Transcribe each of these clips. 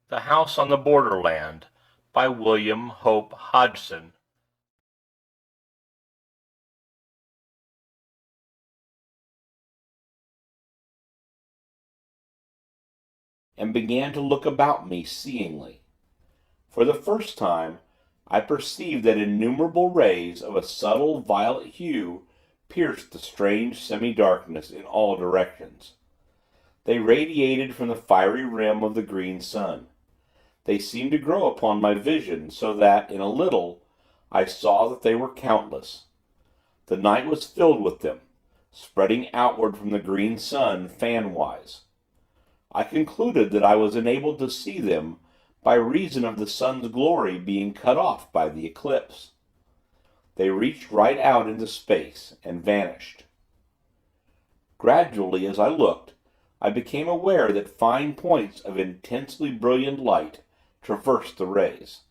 The House on the Borderland by William Hope Hodgson. And began to look about me seeingly. For the first time, I perceived that innumerable rays of a subtle violet hue pierced the strange semi-darkness in all directions. They radiated from the fiery rim of the green sun. They seemed to grow upon my vision, so that, in a little, I saw that they were countless. The night was filled with them, spreading outward from the green sun, fan-wise. I concluded that I was enabled to see them by reason of the sun's glory being cut off by the eclipse. They reached right out into space, and vanished. Gradually, as I looked, I became aware that fine points of intensely brilliant light traversed the rays.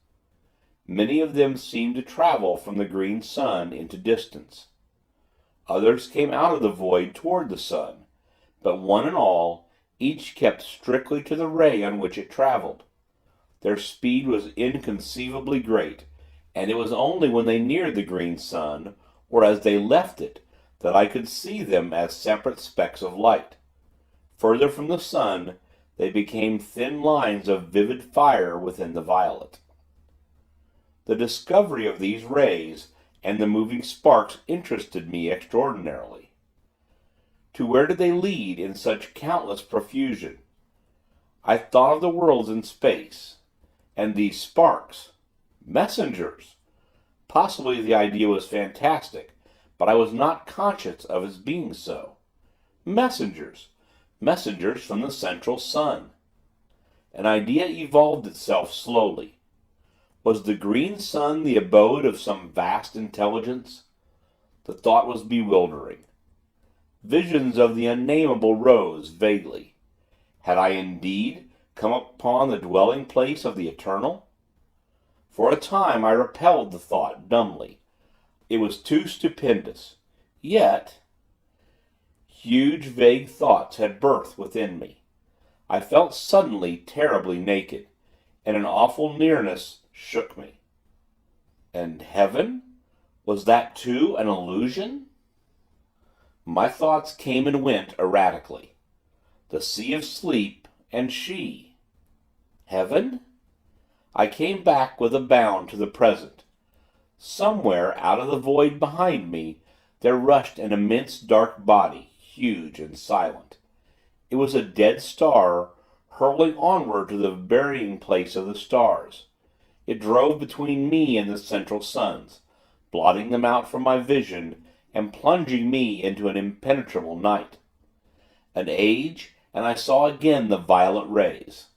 Many of them seemed to travel from the green sun into distance. Others came out of the void toward the sun, but one and all, each kept strictly to the ray on which it traveled. Their speed was inconceivably great, and it was only when they neared the green sun, or as they left it, that I could see them as separate specks of light. Further from the sun, they became thin lines of vivid fire within the violet. The discovery of these rays and the moving sparks interested me extraordinarily. To where did they lead in such countless profusion? I thought of the worlds in space, and these sparks, messengers. Possibly the idea was fantastic, but I was not conscious of its being so. Messengers from the central sun. An idea evolved itself slowly. Was the green sun the abode of some vast intelligence? The thought was bewildering. Visions of the unnameable rose vaguely. Had I indeed come upon the dwelling place of the eternal? For a time I repelled the thought dumbly. It was too stupendous. Yet huge, vague thoughts had birth within me. I felt suddenly terribly naked, and an awful nearness shook me. And heaven? Was that too an illusion? My thoughts came and went erratically. The sea of sleep, and she. Heaven? I came back with a bound to the present. Somewhere out of the void behind me there rushed an immense dark body, huge and silent. It was a dead star, hurling onward to the burying place of the stars. It drove between me and the central suns, blotting them out from my vision, and plunging me into an impenetrable night. An age, and I saw again the violet rays.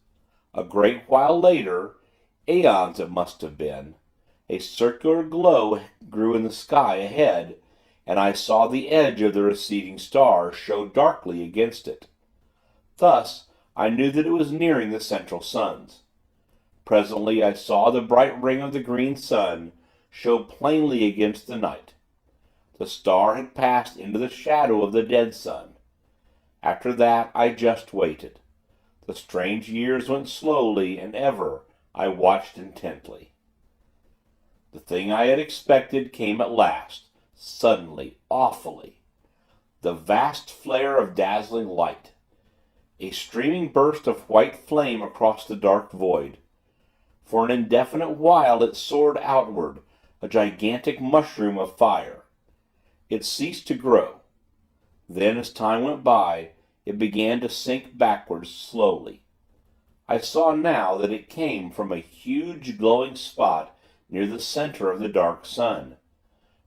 A great while later, aeons it must have been, a circular glow grew in the sky ahead, and I saw the edge of the receding star show darkly against it. Thus I knew that it was nearing the central suns. Presently I saw the bright ring of the green sun show plainly against the night. The star had passed into the shadow of the dead sun. After that I just waited. The strange years went slowly, and ever I watched intently. The thing I had expected came at last, suddenly, awfully. The vast flare of dazzling light. A streaming burst of white flame across the dark void. For an indefinite while it soared outward, a gigantic mushroom of fire. It ceased to grow. Then, as time went by, it began to sink backwards slowly. I saw now that it came from a huge glowing spot near the center of the dark sun.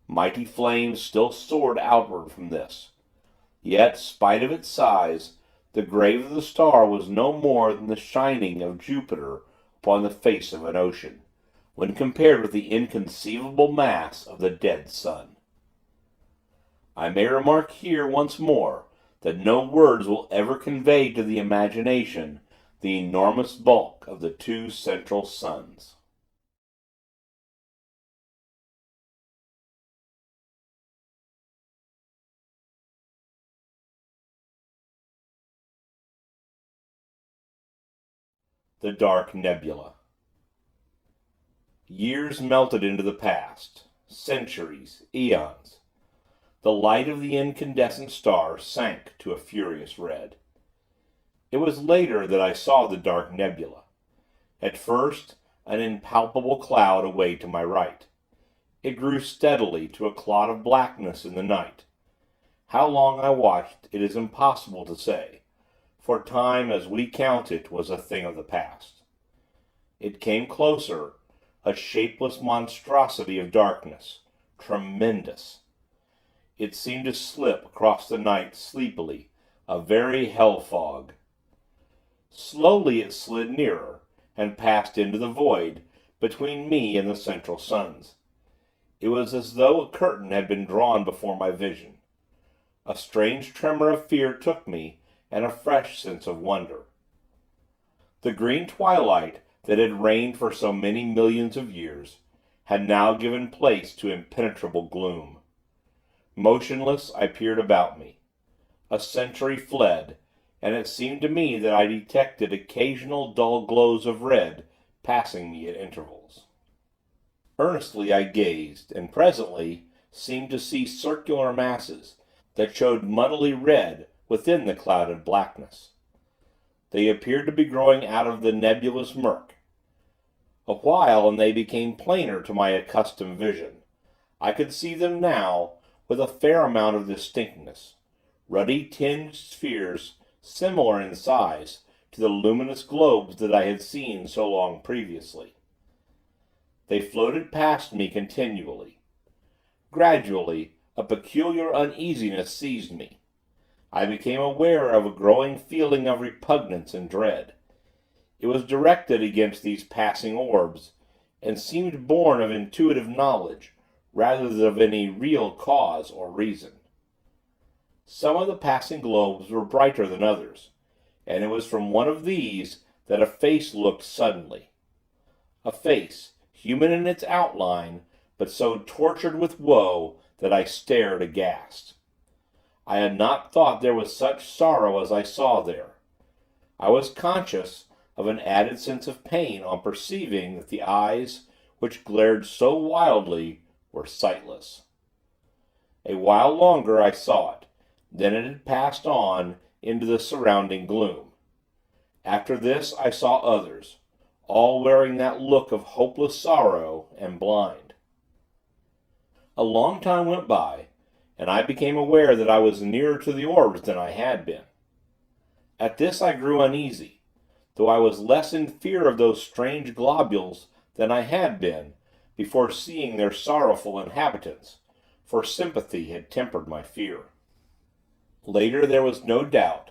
Mighty flames still soared outward from this. Yet, spite of its size, the grave of the star was no more than the shining of Jupiter upon the face of an ocean, when compared with the inconceivable mass of the dead sun. I may remark here once more that no words will ever convey to the imagination the enormous bulk of the two central suns. The Dark Nebula. Years melted into the past. Centuries, eons. The light of the incandescent star sank to a furious red. It was later that I saw the dark nebula. At first, an impalpable cloud away to my right. It grew steadily to a clot of blackness in the night. How long I watched it is impossible to say, for time as we count it was a thing of the past. It came closer, a shapeless monstrosity of darkness, tremendous. It seemed to slip across the night sleepily, a very hell fog. Slowly it slid nearer, and passed into the void between me and the central suns. It was as though a curtain had been drawn before my vision. A strange tremor of fear took me, and a fresh sense of wonder. The green twilight that had reigned for so many millions of years had now given place to impenetrable gloom. Motionless, I peered about me. A century fled, and it seemed to me that I detected occasional dull glows of red passing me at intervals. Earnestly I gazed, and presently seemed to see circular masses that showed muddily red within the clouded blackness. They appeared to be growing out of the nebulous murk. A while, and they became plainer to my accustomed vision. I could see them now with a fair amount of distinctness. Ruddy tinged spheres, similar in size to the luminous globes that I had seen so long previously. They floated past me continually. Gradually, a peculiar uneasiness seized me. I became aware of a growing feeling of repugnance and dread. It was directed against these passing orbs, and seemed born of intuitive knowledge, rather than of any real cause or reason. Some of the passing globes were brighter than others, and it was from one of these that a face looked suddenly. A face, human in its outline, but so tortured with woe that I stared aghast. I had not thought there was such sorrow as I saw there. I was conscious of an added sense of pain on perceiving that the eyes, which glared so wildly, were sightless. A while longer I saw it, then it had passed on into the surrounding gloom. After this I saw others, all wearing that look of hopeless sorrow, and blind. A long time went by, and I became aware that I was nearer to the orbs than I had been. At this I grew uneasy, though I was less in fear of those strange globules than I had been before seeing their sorrowful inhabitants, for sympathy had tempered my fear. Later there was no doubt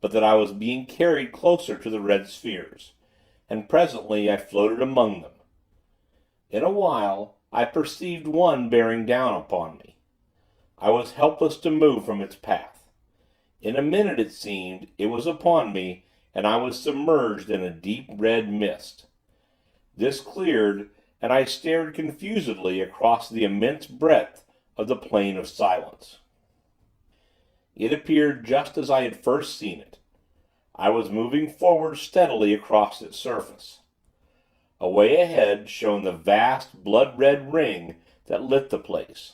but that I was being carried closer to the red spheres, and presently I floated among them. In a while I perceived one bearing down upon me. I was helpless to move from its path. In a minute, it seemed, it was upon me, and I was submerged in a deep red mist. This cleared, and I stared confusedly across the immense breadth of the plain of silence. It appeared just as I had first seen it. I was moving forward steadily across its surface. Away ahead shone the vast blood-red ring that lit the place.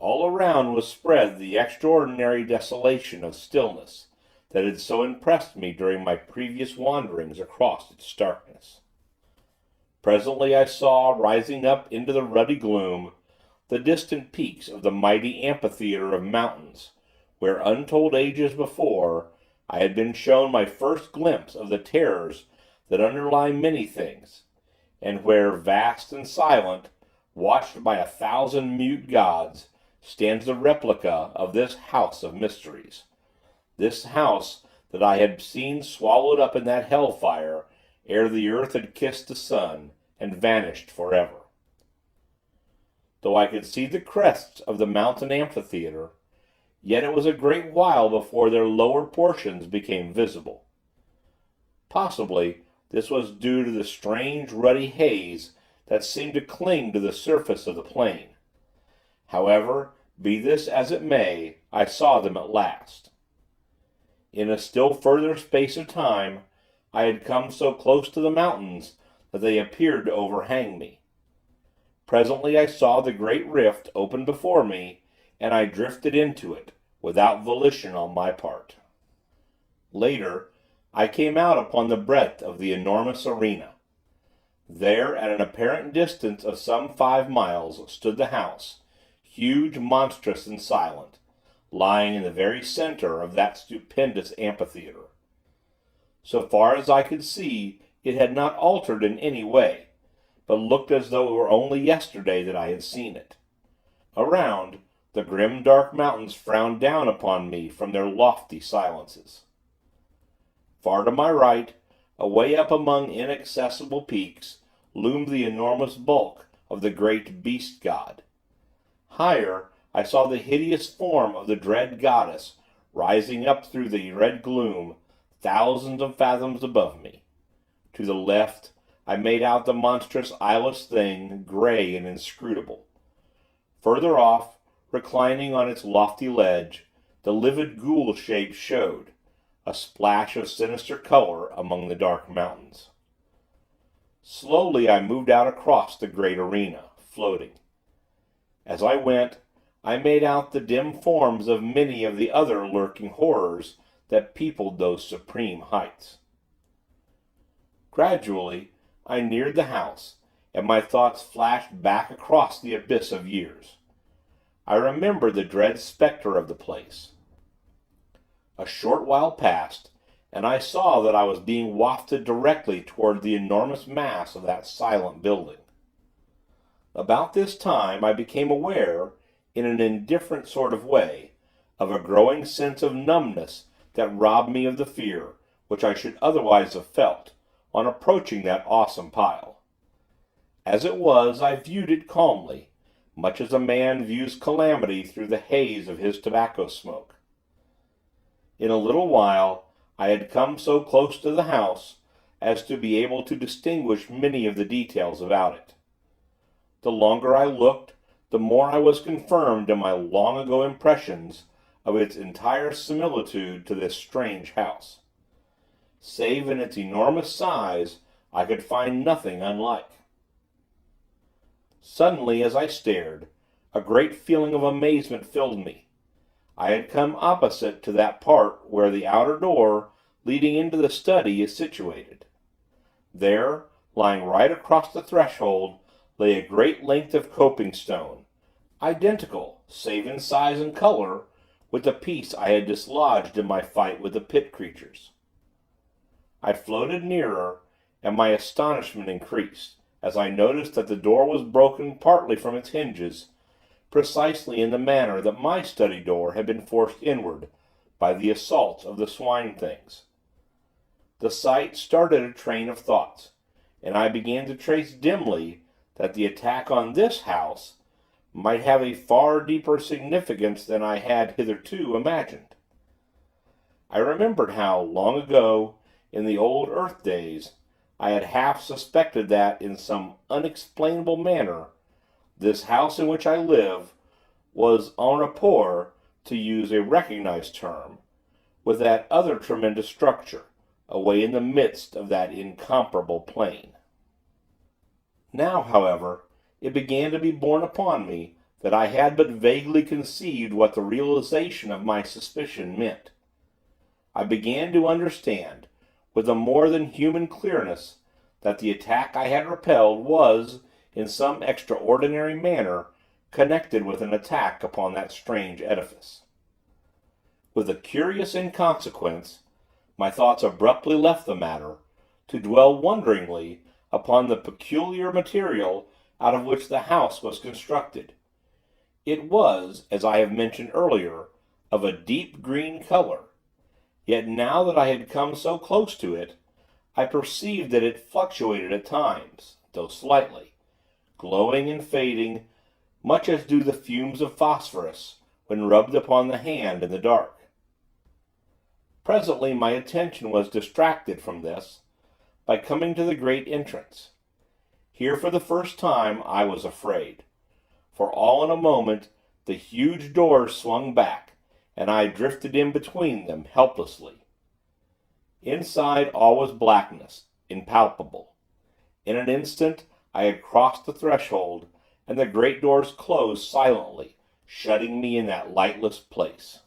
All around was spread the extraordinary desolation of stillness that had so impressed me during my previous wanderings across its darkness. Presently I saw, rising up into the ruddy gloom, the distant peaks of the mighty amphitheater of mountains, where untold ages before I had been shown my first glimpse of the terrors that underlie many things, and where, vast and silent, watched by 1,000 mute gods, stands the replica of this house of mysteries, this house that I had seen swallowed up in that hellfire ere the earth had kissed the sun and vanished forever. Though I could see the crests of the mountain amphitheater, yet it was a great while before their lower portions became visible. Possibly this was due to the strange ruddy haze that seemed to cling to the surface of the plain. However, be this as it may, I saw them at last. In a still further space of time, I had come so close to the mountains that they appeared to overhang me. Presently I saw the great rift open before me, and I drifted into it, without volition on my part. Later, I came out upon the breadth of the enormous arena. There, at an apparent distance of some 5 miles, stood the house, huge, monstrous, and silent, lying in the very center of that stupendous amphitheater. So far as I could see, it had not altered in any way, but looked as though it were only yesterday that I had seen it. Around, the grim dark mountains frowned down upon me from their lofty silences. Far to my right, away up among inaccessible peaks, loomed the enormous bulk of the great beast god. Higher, I saw the hideous form of the dread goddess rising up through the red gloom, thousands of fathoms above me. To the left, I made out the monstrous eyeless thing, gray and inscrutable. Further off, reclining on its lofty ledge, the livid ghoul shape showed, a splash of sinister color among the dark mountains. Slowly I moved out across the great arena, floating. As I went, I made out the dim forms of many of the other lurking horrors that peopled those supreme heights. Gradually, I neared the house, and my thoughts flashed back across the abyss of years. I remembered the dread specter of the place. A short while passed, and I saw that I was being wafted directly toward the enormous mass of that silent building. About this time I became aware, in an indifferent sort of way, of a growing sense of numbness that robbed me of the fear which I should otherwise have felt on approaching that awesome pile. As it was, I viewed it calmly, much as a man views calamity through the haze of his tobacco smoke. In a little while I had come so close to the house as to be able to distinguish many of the details about it. The longer I looked, the more I was confirmed in my long ago impressions of its entire similitude to this strange house. Save in its enormous size, I could find nothing unlike. Suddenly, as I stared, a great feeling of amazement filled me. I had come opposite to that part where the outer door, leading into the study, is situated. There, lying right across the threshold, lay a great length of coping stone, identical, save in size and color, with the piece I had dislodged in my fight with the pit creatures. I floated nearer, and my astonishment increased, as I noticed that the door was broken partly from its hinges, precisely in the manner that my study door had been forced inward, by the assaults of the swine things. The sight started a train of thoughts, and I began to trace dimly that the attack on this house might have a far deeper significance than I had hitherto imagined. I remembered how, long ago, in the old earth days, I had half suspected that, in some unexplainable manner, this house in which I live was en rapport, to use a recognized term, with that other tremendous structure, away in the midst of that incomparable plain. Now, however, it began to be borne upon me that I had but vaguely conceived what the realization of my suspicion meant. I began to understand, with a more than human clearness, that the attack I had repelled was, in some extraordinary manner, connected with an attack upon that strange edifice. With a curious inconsequence, my thoughts abruptly left the matter, to dwell wonderingly upon the peculiar material out of which the house was constructed. It was, as I have mentioned earlier, of a deep green color, yet now that I had come so close to it, I perceived that it fluctuated at times, though slightly, glowing and fading, much as do the fumes of phosphorus when rubbed upon the hand in the dark. Presently my attention was distracted from this, by coming to the great entrance. Here for the first time I was afraid, for all in a moment the huge doors swung back, and I drifted in between them helplessly. Inside all was blackness, impalpable. In an instant I had crossed the threshold, and the great doors closed silently, shutting me in that lightless place.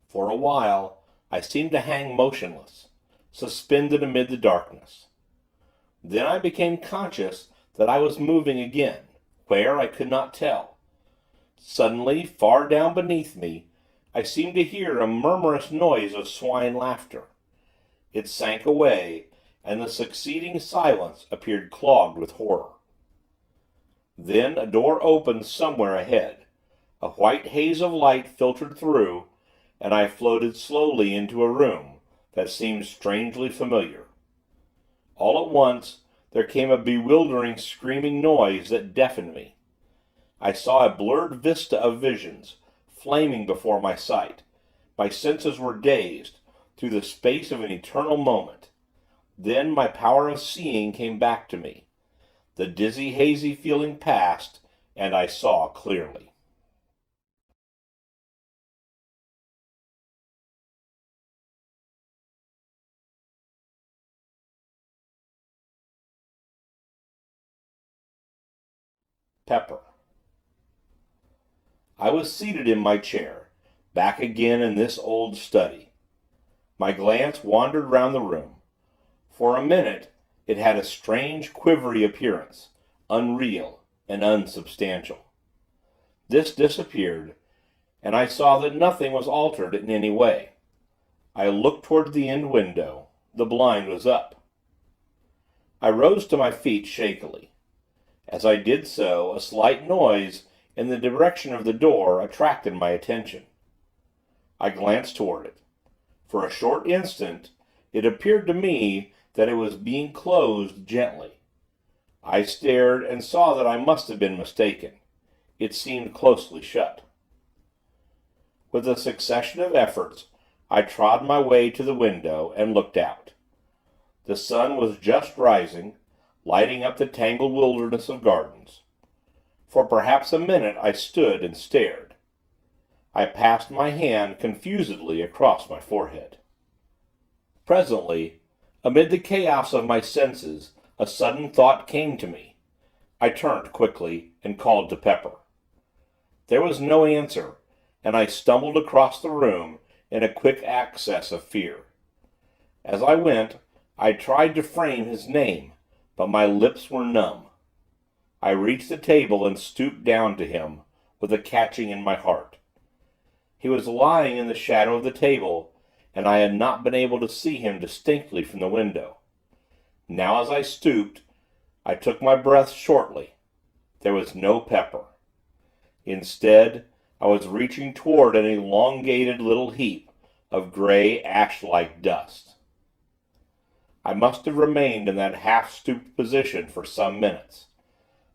For a while I seemed to hang motionless, suspended amid the darkness. Then I became conscious that I was moving again, where I could not tell. Suddenly, far down beneath me, I seemed to hear a murmurous noise of swine laughter. It sank away, and the succeeding silence appeared clogged with horror. Then a door opened somewhere ahead. A white haze of light filtered through, and I floated slowly into a room that seemed strangely familiar. All at once there came a bewildering screaming noise that deafened me. I saw a blurred vista of visions, flaming before my sight. My senses were dazed, through the space of an eternal moment. Then my power of seeing came back to me. The dizzy, hazy feeling passed, and I saw clearly. Pepper. I was seated in my chair, back again in this old study. My glance wandered round the room. For a minute, it had a strange, quivery appearance, unreal and unsubstantial. This disappeared, and I saw that nothing was altered in any way. I looked toward the end window. The blind was up. I rose to my feet shakily. As I did so, a slight noise in the direction of the door attracted my attention. I glanced toward it. For a short instant, it appeared to me that it was being closed gently. I stared and saw that I must have been mistaken. It seemed closely shut. With a succession of efforts, I trod my way to the window and looked out. The sun was just rising, lighting up the tangled wilderness of gardens. For perhaps a minute I stood and stared. I passed my hand confusedly across my forehead. Presently, amid the chaos of my senses, a sudden thought came to me. I turned quickly and called to Pepper. There was no answer, and I stumbled across the room in a quick access of fear. As I went, I tried to frame his name, but my lips were numb. I reached the table and stooped down to him, with a catching in my heart. He was lying in the shadow of the table, and I had not been able to see him distinctly from the window. Now, as I stooped, I took my breath shortly. There was no Pepper. Instead, I was reaching toward an elongated little heap of gray, ash-like dust. I must have remained in that half-stooped position for some minutes.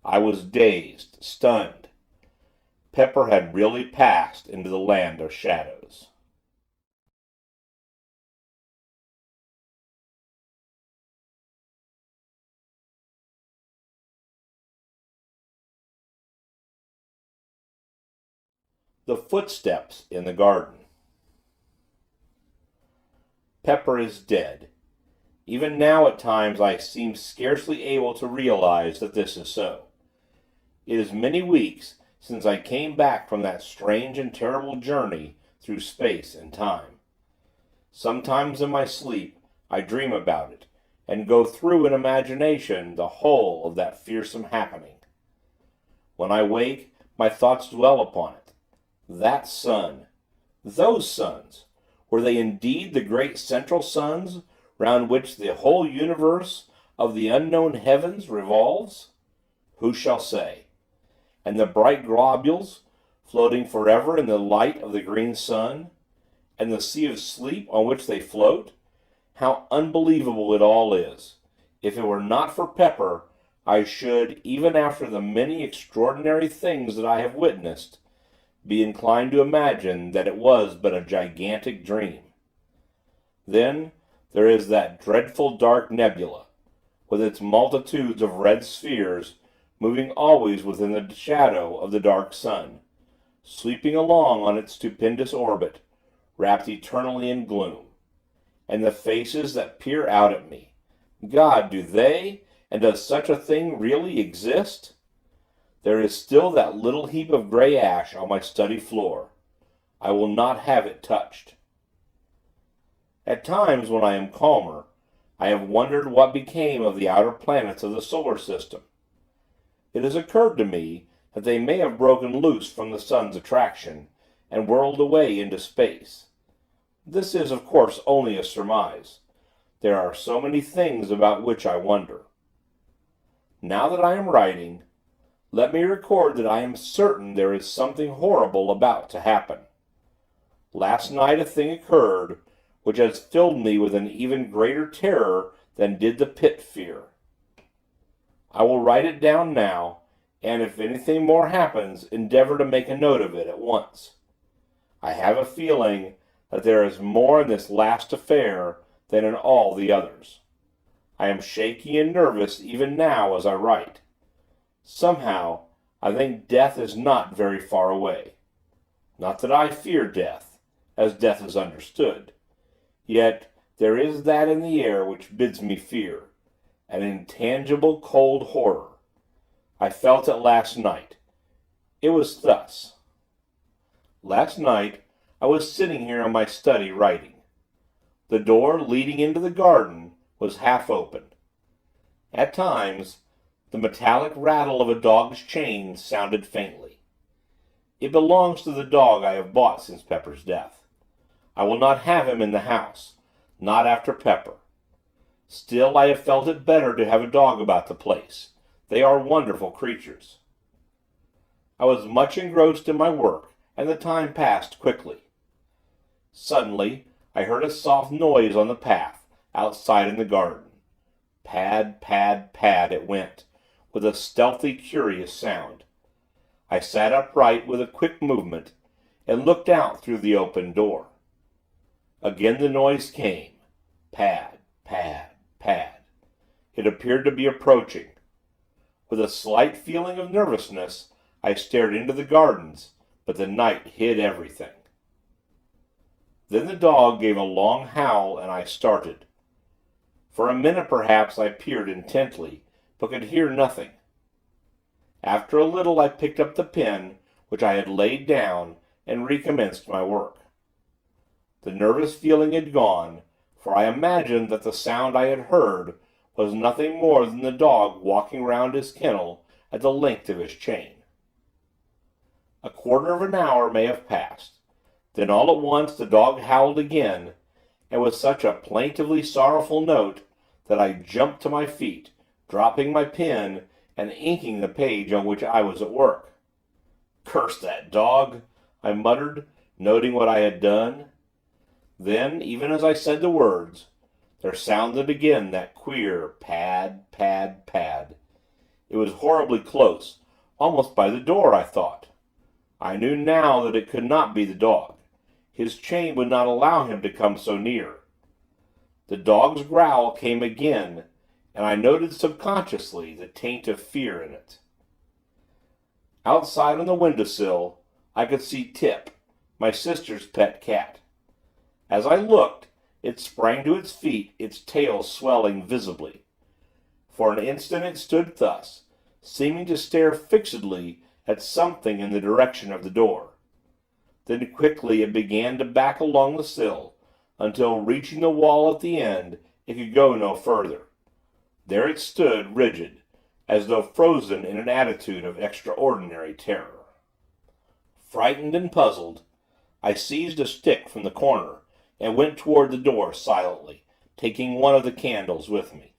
I was dazed, stunned. Pepper had really passed into the land of shadows. The footsteps in the garden. Pepper is dead. Even now at times I seem scarcely able to realize that this is so. It is many weeks since I came back from that strange and terrible journey through space and time. Sometimes in my sleep I dream about it, and go through in imagination the whole of that fearsome happening. When I wake, my thoughts dwell upon it. That sun, those suns, were they indeed the great central suns round which the whole universe of the unknown heavens revolves? Who shall say? And the bright globules, floating forever in the light of the green sun, and the sea of sleep on which they float, how unbelievable it all is! If it were not for Pepper, I should, even after the many extraordinary things that I have witnessed, be inclined to imagine that it was but a gigantic dream. Then there is that dreadful dark nebula, with its multitudes of red spheres, moving always within the shadow of the dark sun, sweeping along on its stupendous orbit, wrapped eternally in gloom. and the faces that peer out at me. God, do they, and does such a thing really exist? There is still that little heap of gray ash on my study floor. I will not have it touched. At times, when I am calmer, I have wondered what became of the outer planets of the solar system. It has occurred to me that they may have broken loose from the sun's attraction and whirled away into space. This is, of course, only a surmise. There are so many things about which I wonder. Now that I am writing, let me record that I am certain there is something horrible about to happen. Last night a thing occurred which has filled me with an even greater terror than did the pit fear. I will write it down now, and if anything more happens, endeavor to make a note of it at once. I have a feeling that there is more in this last affair than in all the others. I am shaky and nervous even now as I write. Somehow, I think death is not very far away. Not that I fear death, as death is understood. Yet, there is that in the air which bids me fear, an intangible cold horror. I felt it last night. It was thus. Last night, I was sitting here in my study writing. The door leading into the garden was half open. At times, the metallic rattle of a dog's chain sounded faintly. It belongs to the dog I have bought since Pepper's death. I will not have him in the house, not after Pepper. Still, I have felt it better to have a dog about the place. They are wonderful creatures. I was much engrossed in my work, and the time passed quickly. Suddenly, I heard a soft noise on the path, outside in the garden. Pad, pad, pad it went, with a stealthy, curious sound. I sat upright with a quick movement, and looked out through the open door. Again the noise came. Pad, pad, pad. It appeared to be approaching. With a slight feeling of nervousness, I stared into the gardens, but the night hid everything. Then the dog gave a long howl, and I started. For a minute, perhaps, I peered intently, but could hear nothing. After a little, I picked up the pen, which I had laid down, and recommenced my work. The nervous feeling had gone, for I imagined that the sound I had heard was nothing more than the dog walking round his kennel at the length of his chain. A quarter of an hour may have passed. Then all at once the dog howled again, and with such a plaintively sorrowful note that I jumped to my feet, dropping my pen and inking the page on which I was at work. "Curse that dog!" I muttered, noting what I had done. Then, even as I said the words, there sounded again that queer pad, pad, pad. It was horribly close, almost by the door, I thought. I knew now that it could not be the dog. His chain would not allow him to come so near. The dog's growl came again, and I noted subconsciously the taint of fear in it. Outside on the windowsill, I could see Tip, my sister's pet cat. As I looked, it sprang to its feet, its tail swelling visibly. For an instant it stood thus, seeming to stare fixedly at something in the direction of the door. Then quickly it began to back along the sill, until, reaching the wall at the end, it could go no further. There it stood, rigid, as though frozen in an attitude of extraordinary terror. Frightened and puzzled, I seized a stick from the corner, and went toward the door silently, taking one of the candles with me.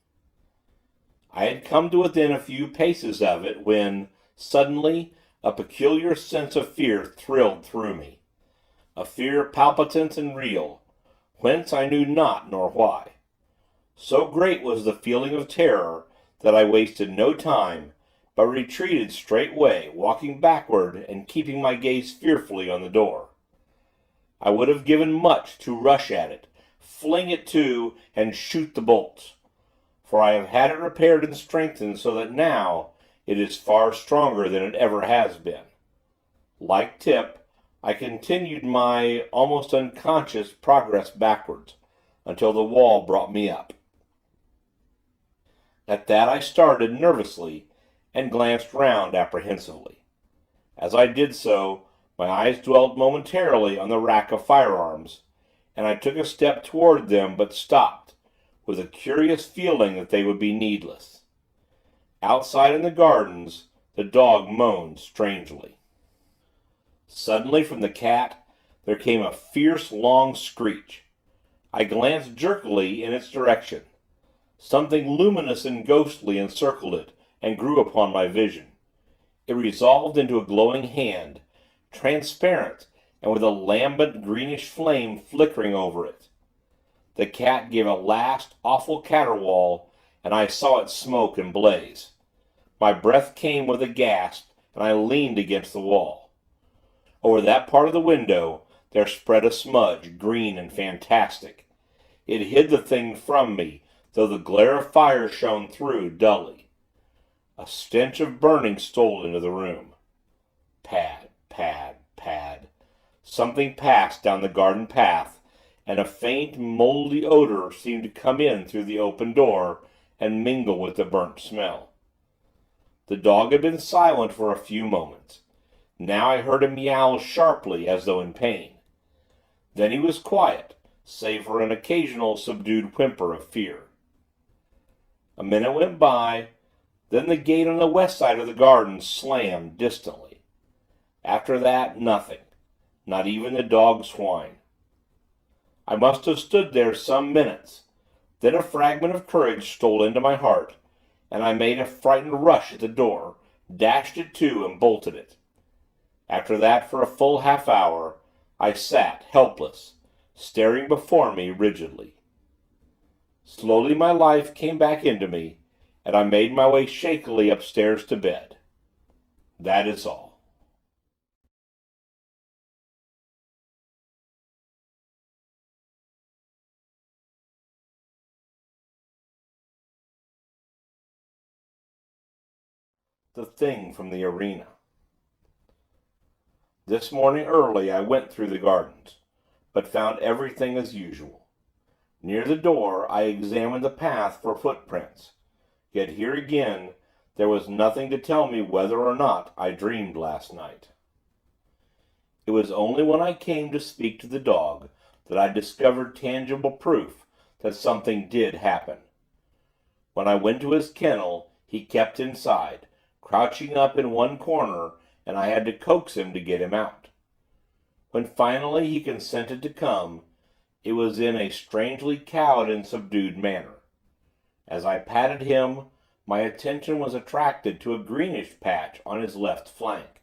I had come to within a few paces of it when, suddenly, a peculiar sense of fear thrilled through me. A fear palpitant and real, whence I knew not nor why. So great was the feeling of terror that I wasted no time, but retreated straightway, walking backward and keeping my gaze fearfully on the door. I would have given much to rush at it, fling it to, and shoot the bolts, for I have had it repaired and strengthened so that now it is far stronger than it ever has been. Like Tip, I continued my almost unconscious progress backwards, until the wall brought me up. At that I started nervously and glanced round apprehensively. As I did so, my eyes dwelled momentarily on the rack of firearms, and I took a step toward them but stopped, with a curious feeling that they would be needless. Outside in the gardens, the dog moaned strangely. Suddenly from the cat there came a fierce long screech. I glanced jerkily in its direction. Something luminous and ghostly encircled it and grew upon my vision. It resolved into a glowing hand, transparent and with a lambent greenish flame flickering over it. The cat gave a last awful caterwaul, and I saw it smoke and blaze. My breath came with a gasp, and I leaned against the wall. Over that part of the window there spread a smudge, green and fantastic. It hid the thing from me, though the glare of fire shone through dully. A stench of burning stole into the room. Pad, pad, pad. Something passed down the garden path, and a faint, moldy odor seemed to come in through the open door and mingle with the burnt smell. The dog had been silent for a few moments. Now I heard him meow sharply as though in pain. Then he was quiet, save for an occasional subdued whimper of fear. A minute went by, then the gate on the west side of the garden slammed distantly. After that, nothing, not even the dog's whine. I must have stood there some minutes. Then a fragment of courage stole into my heart, and I made a frightened rush at the door, dashed it to and bolted it. After that, for a full half hour, I sat, helpless, staring before me rigidly. Slowly my life came back into me, and I made my way shakily upstairs to bed. That is all. The thing from the arena. This morning early I went through the gardens, but found everything as usual. Near the door I examined the path for footprints, yet here again there was nothing to tell me whether or not I dreamed last night. It was only when I came to speak to the dog that I discovered tangible proof that something did happen. When I went to his kennel he kept inside, crouching up in one corner, and I had to coax him to get him out. When finally he consented to come, it was in a strangely cowed and subdued manner. As I patted him, my attention was attracted to a greenish patch on his left flank.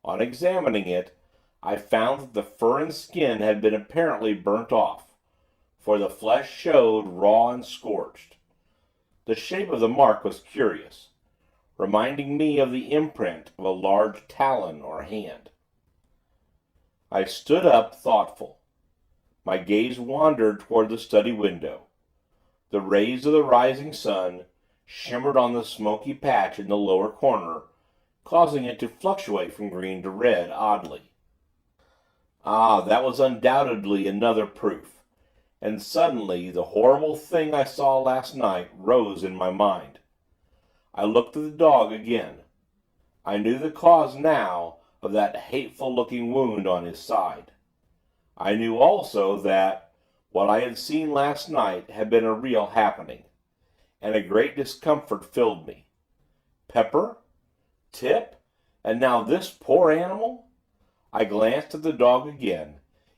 On examining it, I found that the fur and skin had been apparently burnt off, for the flesh showed raw and scorched. The shape of the mark was curious, reminding me of the imprint of a large talon or hand. I stood up, thoughtful. My gaze wandered toward the study window. The rays of the rising sun shimmered on the smoky patch in the lower corner, causing it to fluctuate from green to red oddly. Ah, that was undoubtedly another proof, and suddenly the horrible thing I saw last night rose in my mind. I looked at the dog again. I knew the cause now of that hateful-looking wound on his side. I knew also that what I had seen last night had been a real happening, and a great discomfort filled me. Pepper? Tip? And now this poor animal? I glanced at the dog again,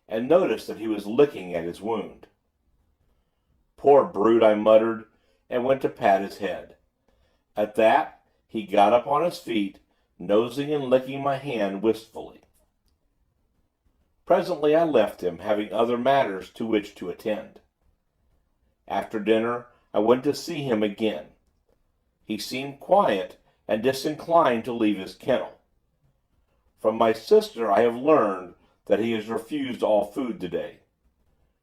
and noticed that he was licking at his wound. Poor brute, I muttered, and went to pat his head. At that, he got up on his feet, nosing and licking my hand wistfully. Presently I left him, having other matters to which to attend. After dinner, I went to see him again. He seemed quiet and disinclined to leave his kennel. From my sister I have learned that he has refused all food today.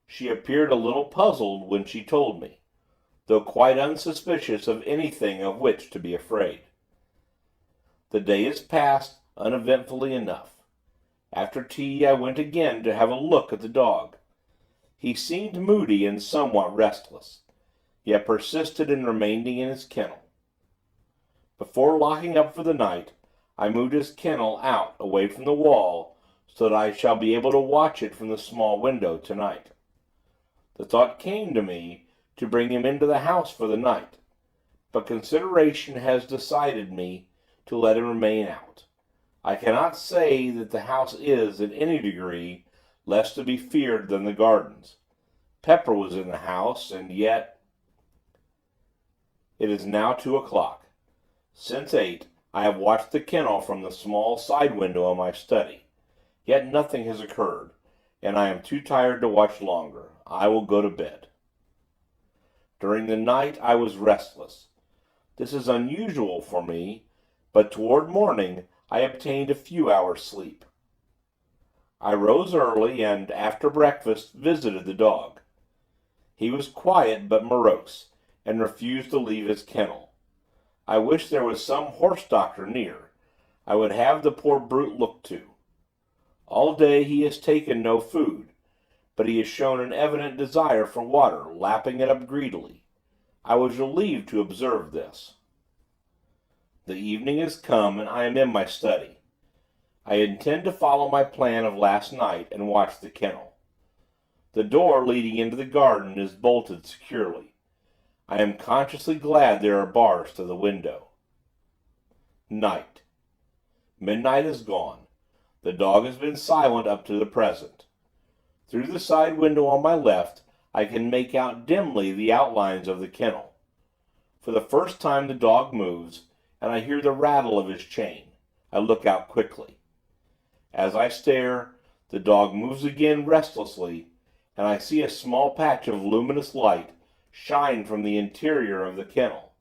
She appeared a little puzzled when she told me, though quite unsuspicious of anything of which to be afraid. The day is passed uneventfully enough. After tea I went again to have a look at the dog. He seemed moody and somewhat restless, yet persisted in remaining in his kennel. Before locking up for the night, I moved his kennel out away from the wall so that I shall be able to watch it from the small window tonight. The thought came to me to bring him into the house for the night, but consideration has decided me to let him remain out. I cannot say that the house is, in any degree, less to be feared than the gardens. Pepper was in the house, and yet... It is now 2 o'clock. Since 8, I have watched the kennel from the small side window of my study, yet nothing has occurred, and I am too tired to watch longer. I will go to bed. During the night I was restless. This is unusual for me, but toward morning I obtained a few hours' sleep. I rose early, and after breakfast visited the dog. He was quiet but morose, and refused to leave his kennel. I wish there was some horse doctor near. I would have the poor brute looked to. All day he has taken no food, but he has shown an evident desire for water, lapping it up greedily. I was relieved to observe this. The evening has come, and I am in my study. I intend to follow my plan of last night and watch the kennel. The door leading into the garden is bolted securely. I am consciously glad there are bars to the window. Night. Midnight is gone. The dog has been silent up to the present. Through the side window on my left, I can make out dimly the outlines of the kennel. For the first time the dog moves, and I hear the rattle of his chain. I look out quickly. As I stare, the dog moves again restlessly, and I see a small patch of luminous light shine from the interior of the kennel.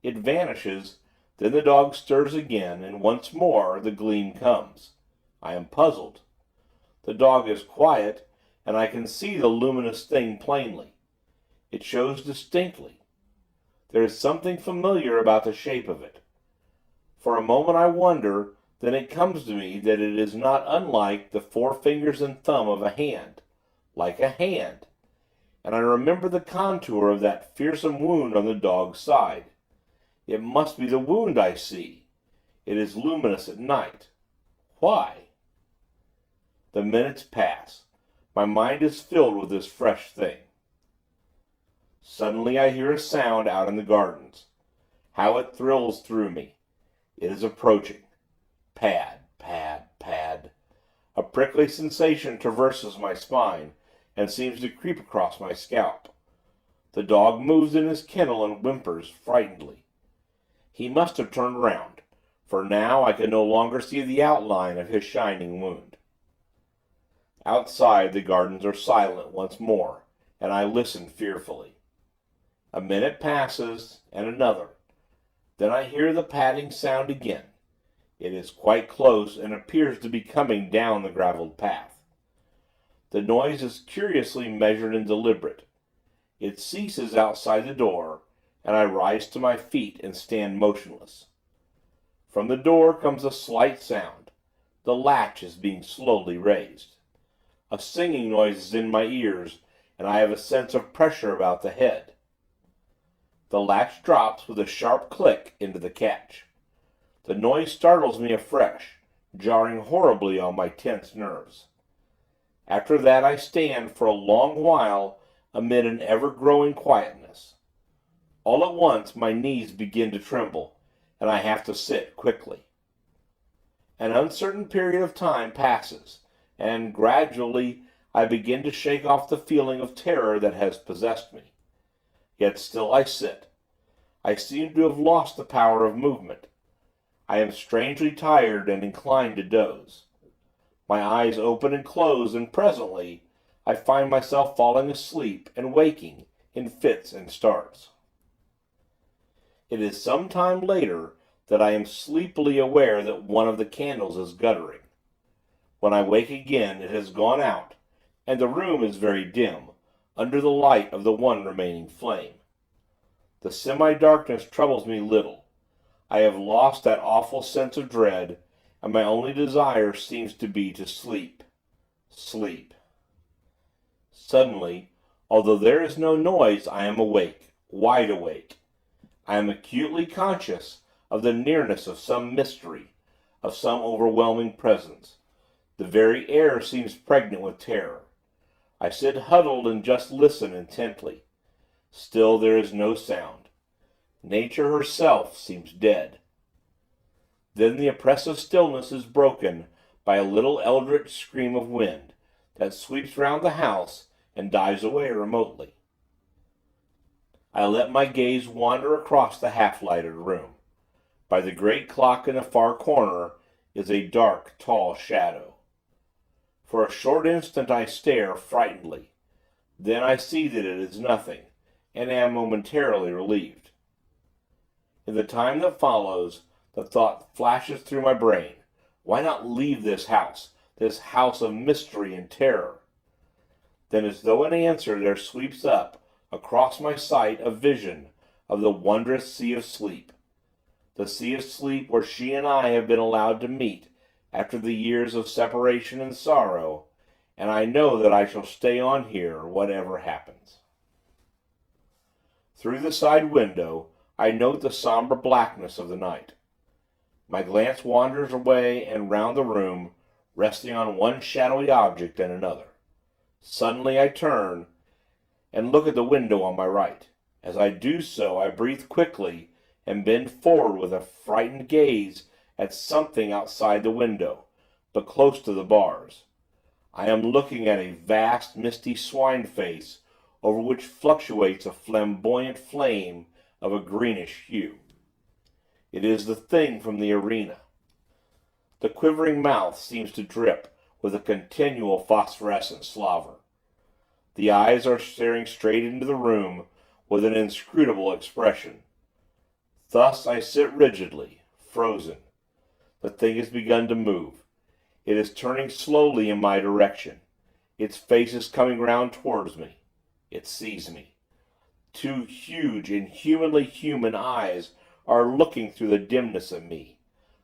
It vanishes, then the dog stirs again, and once more the gleam comes. I am puzzled. The dog is quiet, and I can see the luminous thing plainly. It shows distinctly. There is something familiar about the shape of it. For a moment I wonder, then it comes to me that it is not unlike the 4 fingers and thumb of a hand. Like a hand. And I remember the contour of that fearsome wound on the dog's side. It must be the wound I see. It is luminous at night. Why? The minutes pass. My mind is filled with this fresh thing. Suddenly I hear a sound out in the gardens. How it thrills through me. It is approaching. Pad, pad, pad. A prickly sensation traverses my spine and seems to creep across my scalp. The dog moves in his kennel and whimpers frightenedly. He must have turned round, for now I can no longer see the outline of his shining wound. Outside the gardens are silent once more, and I listen fearfully. A minute passes, and another. Then I hear the padding sound again. It is quite close, and appears to be coming down the gravelled path. The noise is curiously measured and deliberate. It ceases outside the door, and I rise to my feet and stand motionless. From the door comes a slight sound. The latch is being slowly raised. A singing noise is in my ears, and I have a sense of pressure about the head. The latch drops with a sharp click into the catch. The noise startles me afresh, jarring horribly on my tense nerves. After that I stand for a long while amid an ever-growing quietness. All at once my knees begin to tremble, and I have to sit quickly. An uncertain period of time passes, and gradually I begin to shake off the feeling of terror that has possessed me. Yet still I sit. I seem to have lost the power of movement. I am strangely tired and inclined to doze. My eyes open and close, and presently I find myself falling asleep and waking in fits and starts. It is some time later that I am sleepily aware that one of the candles is guttering. When I wake again, it has gone out, and the room is very dim, under the light of the one remaining flame. The semi-darkness troubles me little. I have lost that awful sense of dread, and my only desire seems to be to sleep. Sleep. Suddenly, although there is no noise, I am awake, wide awake. I am acutely conscious of the nearness of some mystery, of some overwhelming presence. The very air seems pregnant with terror. I sit huddled and just listen intently. Still there is no sound. Nature herself seems dead. Then the oppressive stillness is broken by a little eldritch scream of wind that sweeps round the house and dies away remotely. I let my gaze wander across the half-lighted room. By the great clock in the far corner is a dark, tall shadow. For a short instant I stare frightenedly. Then I see that it is nothing, and am momentarily relieved. In the time that follows, the thought flashes through my brain, why not leave this house of mystery and terror? Then, as though in answer, there sweeps up, across my sight, a vision of the wondrous sea of sleep. The sea of sleep where she and I have been allowed to meet after the years of separation and sorrow, and I know that I shall stay on here, whatever happens. Through the side window, I note the somber blackness of the night. My glance wanders away and round the room, resting on one shadowy object and another. Suddenly I turn and look at the window on my right. As I do so, I breathe quickly and bend forward with a frightened gaze at something outside the window, but close to the bars. I am looking at a vast, misty swine face over which fluctuates a flamboyant flame of a greenish hue. It is the thing from the arena. The quivering mouth seems to drip with a continual phosphorescent slaver. The eyes are staring straight into the room with an inscrutable expression. Thus I sit rigidly, frozen. The thing has begun to move. It is turning slowly in my direction. Its face is coming round towards me. It sees me. Two huge, inhumanly human eyes are looking through the dimness at me.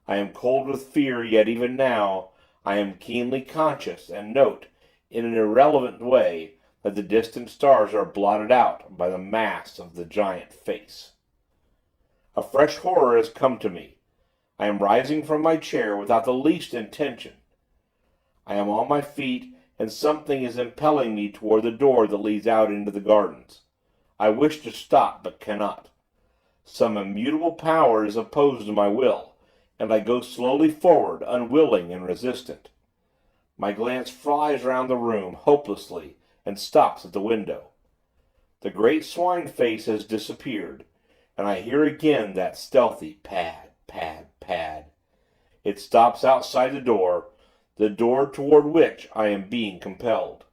I am cold with fear, yet even now I am keenly conscious and note, in an irrelevant way, that the distant stars are blotted out by the mass of the giant face. A fresh horror has come to me. I am rising from my chair without the least intention. I am on my feet, and something is impelling me toward the door that leads out into the gardens. I wish to stop, but cannot. Some immutable power is opposed to my will, and I go slowly forward, unwilling and resistant. My glance flies round the room, hopelessly, and stops at the window. The great swine face has disappeared, and I hear again that stealthy pad, pad, pad. It stops outside the door toward which I am being compelled.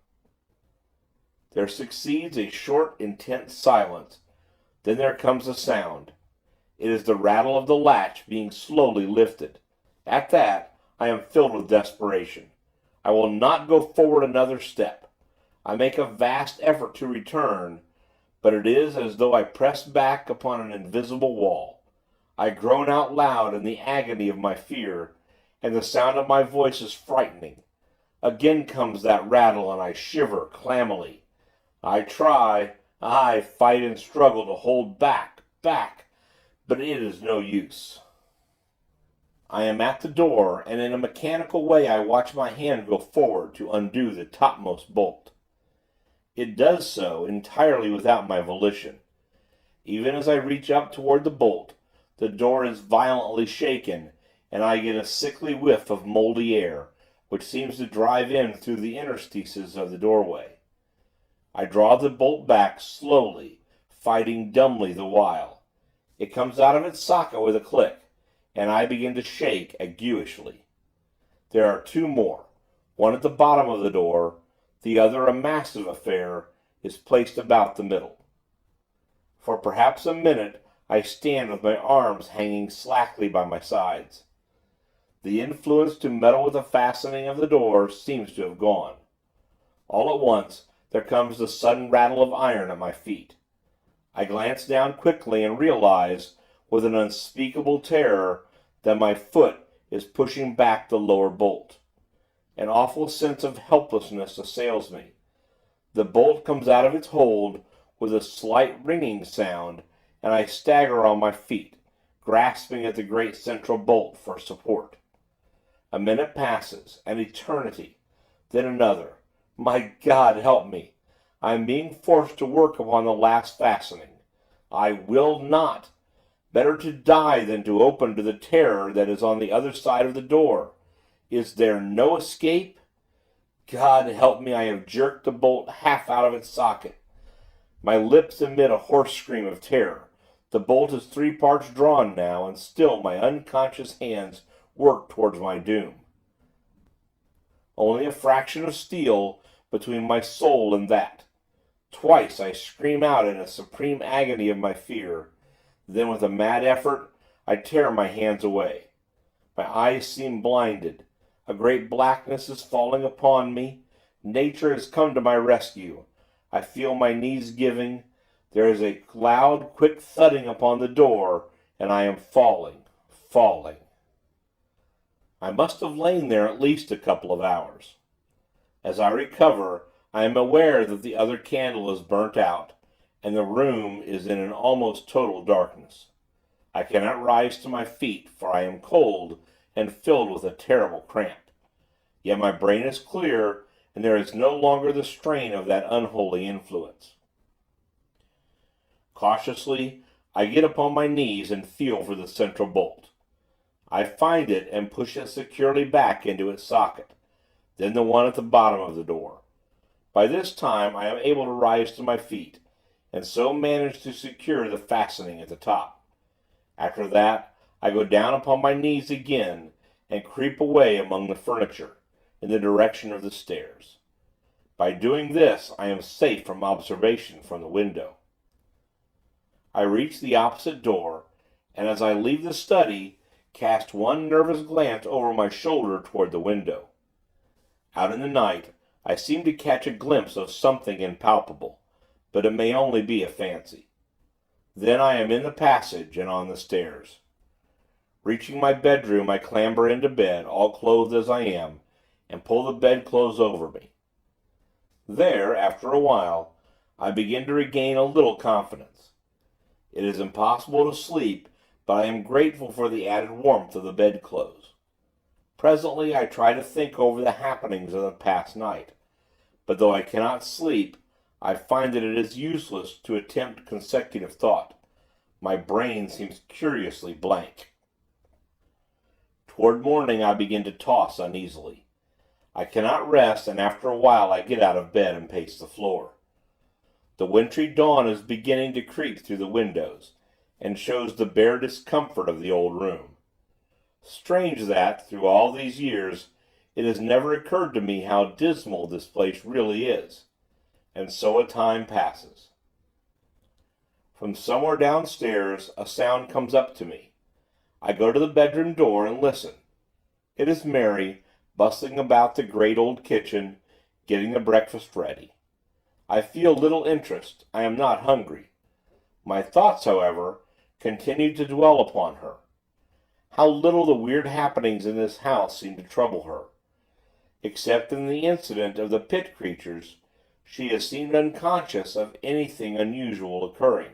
There succeeds a short, intense silence. Then there comes a sound. It is the rattle of the latch being slowly lifted. At that, I am filled with desperation. I will not go forward another step. I make a vast effort to return, but it is as though I press back upon an invisible wall. I groan out loud in the agony of my fear, and the sound of my voice is frightening. Again comes that rattle, and I shiver clammily. I fight and struggle to hold back, but it is no use. I am at the door, and in a mechanical way I watch my hand go forward to undo the topmost bolt. It does so entirely without my volition. Even as I reach up toward the bolt, the door is violently shaken, and I get a sickly whiff of moldy air, which seems to drive in through the interstices of the doorway. I draw the bolt back slowly, fighting dumbly the while. It comes out of its socket with a click, and I begin to shake aguishly. There are two more, one at the bottom of the door, the other, a massive affair, is placed about the middle. For perhaps a minute I stand with my arms hanging slackly by my sides. The influence to meddle with the fastening of the door seems to have gone. All at once there comes the sudden rattle of iron at my feet. I glance down quickly and realize, with an unspeakable terror, that my foot is pushing back the lower bolt. An awful sense of helplessness assails me. The bolt comes out of its hold with a slight ringing sound, and I stagger on my feet, grasping at the great central bolt for support. A minute passes, an eternity, then another. My God, help me! I am being forced to work upon the last fastening. I will not! Better to die than to open to the terror that is on the other side of the door. Is there no escape? God help me, I have jerked the bolt half out of its socket. My lips emit a hoarse scream of terror. The bolt is 3 parts drawn now, and still my unconscious hands work towards my doom. Only a fraction of steel between my soul and that. Twice I scream out in a supreme agony of my fear. Then with a mad effort, I tear my hands away. My eyes seem blinded. A great blackness is falling upon me. Nature has come to my rescue. I feel my knees giving. There is a loud, quick thudding upon the door, and I am falling, falling. I must have lain there at least a couple of hours. As I recover, I am aware that the other candle is burnt out, and the room is in an almost total darkness. I cannot rise to my feet, for I am cold and filled with a terrible cramp. Yet my brain is clear, and there is no longer the strain of that unholy influence. Cautiously, I get upon my knees and feel for the central bolt. I find it and push it securely back into its socket, then the one at the bottom of the door. By this time, I am able to rise to my feet, and so manage to secure the fastening at the top. After that, I go down upon my knees again, and creep away among the furniture, in the direction of the stairs. By doing this, I am safe from observation from the window. I reach the opposite door, and as I leave the study, cast one nervous glance over my shoulder toward the window. Out in the night, I seem to catch a glimpse of something impalpable, but it may only be a fancy. Then I am in the passage and on the stairs. Reaching my bedroom, I clamber into bed, all clothed as I am, and pull the bedclothes over me. There, after a while, I begin to regain a little confidence. It is impossible to sleep, but I am grateful for the added warmth of the bedclothes. Presently, I try to think over the happenings of the past night, but though I cannot sleep, I find that it is useless to attempt consecutive thought. My brain seems curiously blank. Toward morning, I begin to toss uneasily. I cannot rest, and after a while I get out of bed and pace the floor. The wintry dawn is beginning to creep through the windows, and shows the bare discomfort of the old room. Strange that, through all these years, it has never occurred to me how dismal this place really is. And so a time passes. From somewhere downstairs, a sound comes up to me. I go to the bedroom door and listen. It is Mary, bustling about the great old kitchen, getting the breakfast ready. I feel little interest. I am not hungry. My thoughts, however, continue to dwell upon her. How little the weird happenings in this house seem to trouble her. Except in the incident of the pit creatures, she has seemed unconscious of anything unusual occurring.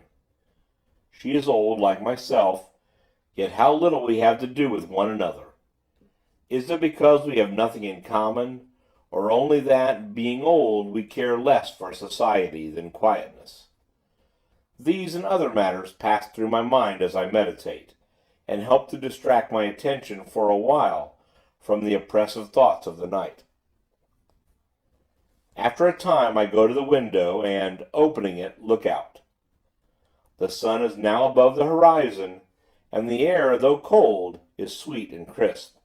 She is old, like myself, yet how little we have to do with one another. Is it because we have nothing in common, or only that, being old, we care less for society than quietness? These and other matters pass through my mind as I meditate, and help to distract my attention for a while from the oppressive thoughts of the night. After a time I go to the window and, opening it, look out. The sun is now above the horizon, and the air, though cold, is sweet and crisp.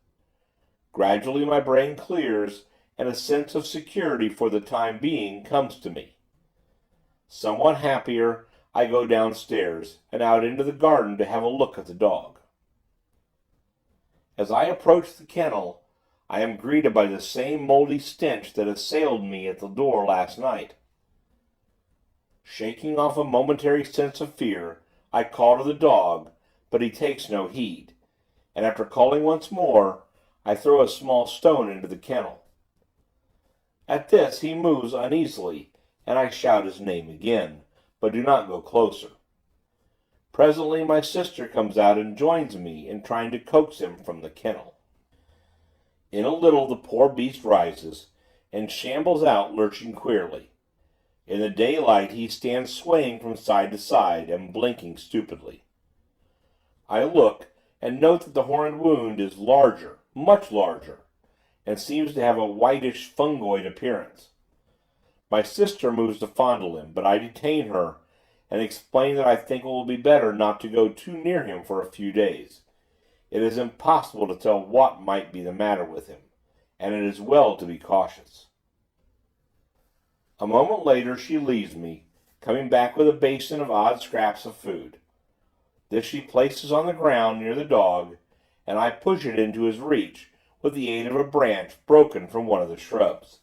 Gradually my brain clears, and a sense of security for the time being comes to me. Somewhat happier, I go downstairs, and out into the garden to have a look at the dog. As I approach the kennel, I am greeted by the same moldy stench that assailed me at the door last night. Shaking off a momentary sense of fear, I call to the dog, but he takes no heed, and after calling once more, I throw a small stone into the kennel. At this he moves uneasily, and I shout his name again, but do not go closer. Presently my sister comes out and joins me in trying to coax him from the kennel. In a little the poor beast rises, and shambles out lurching queerly. In the daylight he stands swaying from side to side and blinking stupidly. I look and note that the horned wound is larger, much larger, and seems to have a whitish fungoid appearance. My sister moves to fondle him, but I detain her and explain that I think it will be better not to go too near him for a few days. It is impossible to tell what might be the matter with him, and it is well to be cautious. A moment later she leaves me, coming back with a basin of odd scraps of food. This she places on the ground near the dog, and I push it into his reach with the aid of a branch broken from one of the shrubs.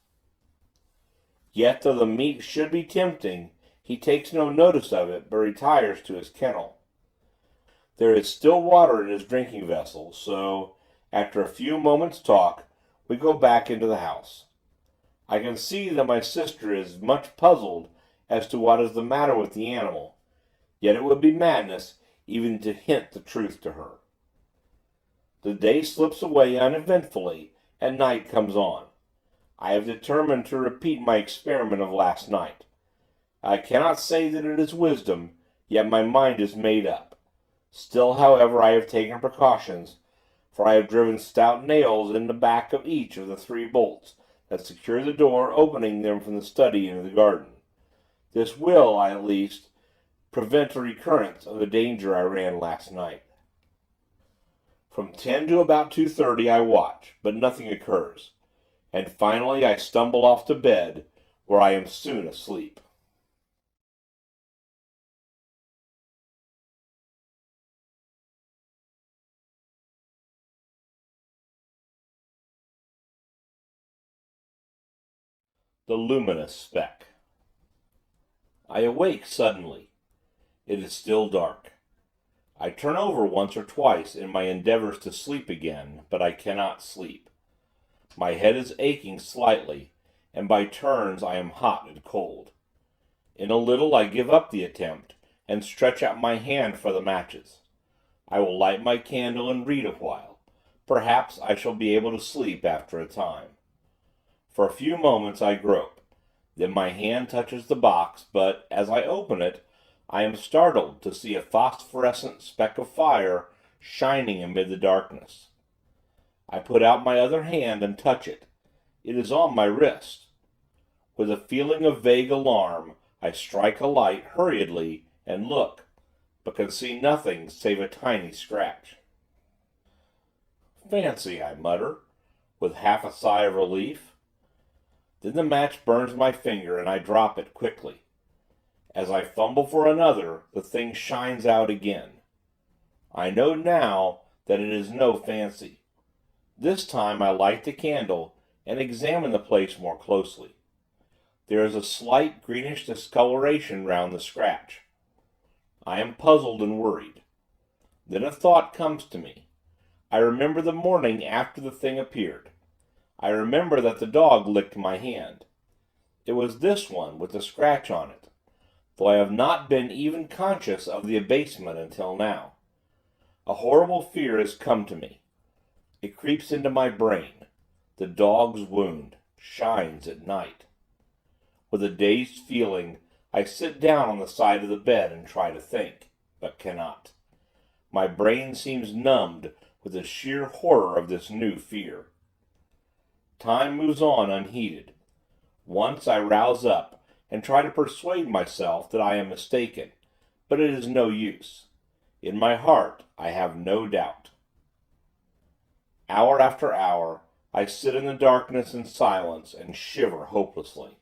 Yet though the meat should be tempting, he takes no notice of it, but retires to his kennel. There is still water in his drinking vessel, so, after a few moments' talk, we go back into the house. I can see that my sister is much puzzled as to what is the matter with the animal, yet it would be madness even to hint the truth to her. The day slips away uneventfully, and night comes on. I have determined to repeat my experiment of last night. I cannot say that it is wisdom, yet my mind is made up. Still, however, I have taken precautions, for I have driven stout nails in the back of each of the 3 bolts that secure the door opening them from the study into the garden. This will, at least, prevent a recurrence of the danger I ran last night. From 10 to about 2:30 I watch, but nothing occurs, and finally I stumble off to bed, where I am soon asleep. The luminous speck. I awake suddenly. It is still dark. I turn over once or twice in my endeavors to sleep again, but I cannot sleep. My head is aching slightly, and by turns I am hot and cold. In a little I give up the attempt, and stretch out my hand for the matches. I will light my candle and read a while. Perhaps I shall be able to sleep after a time. For a few moments I grope. Then my hand touches the box, but, as I open it, I am startled to see a phosphorescent speck of fire shining amid the darkness. I put out my other hand and touch it. It is on my wrist. With a feeling of vague alarm, I strike a light hurriedly and look, but can see nothing save a tiny scratch. Fancy, I mutter, with half a sigh of relief. Then the match burns my finger, and I drop it quickly. As I fumble for another, the thing shines out again. I know now that it is no fancy. This time I light the candle and examine the place more closely. There is a slight greenish discoloration round the scratch. I am puzzled and worried. Then a thought comes to me. I remember the morning after the thing appeared. I remember that the dog licked my hand. It was this one with the scratch on it, though I have not been even conscious of the abasement until now. A horrible fear has come to me. It creeps into my brain. The dog's wound shines at night. With a dazed feeling, I sit down on the side of the bed and try to think, but cannot. My brain seems numbed with the sheer horror of this new fear. Time moves on unheeded. Once I rouse up and try to persuade myself that I am mistaken, but it is no use. In my heart I have no doubt. Hour after hour I sit in the darkness and silence and shiver hopelessly.